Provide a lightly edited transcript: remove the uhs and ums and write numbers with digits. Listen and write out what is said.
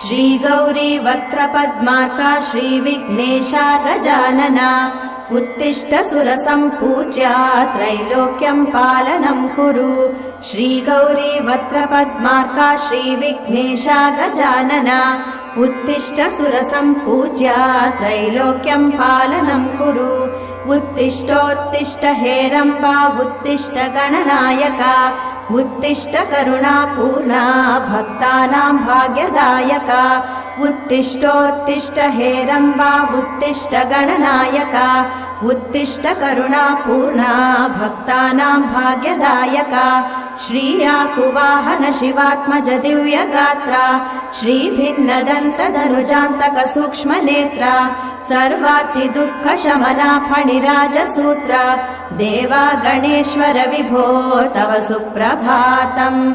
श्रीगौरी वक्त्रपद्मार्का श्रीविघ्नेशा गजानना उत्तिष्ठ सुरसम्पूज्या त्रैलोक्यं पालनं कुरु श्रीगौरी वक्त्रपद्मार्का श्रीविघ्नेशा गजानना उत्तिष्ठ सुरसम्पूज्या त्रैलोक्यं पालनं कुरु उत्तिष्ठोत्तिष्ठ हेरम्बा उत्तिष्ठ गणनायका उत्तिष्ठ करुणापूर्णा भक्तानां भाग्यदायका उत्तिष्ठोत्तिष्ठ हेरम्बा उत्तिष्ठ गणनायका उत्तिष्ठ करुणापूर्णा भक्तानां भाग्यदायका श्रीयाकुवाहन शिवात्मज दिव्यगात्रा श्रीभिन्नदन्तधनुजान्तक सूक्ष्मनेत्रा सर्वार्ति दुःख शमना फणिराजसूत्रा देवा गणेश्वर विभो तव सुप्रभातम्।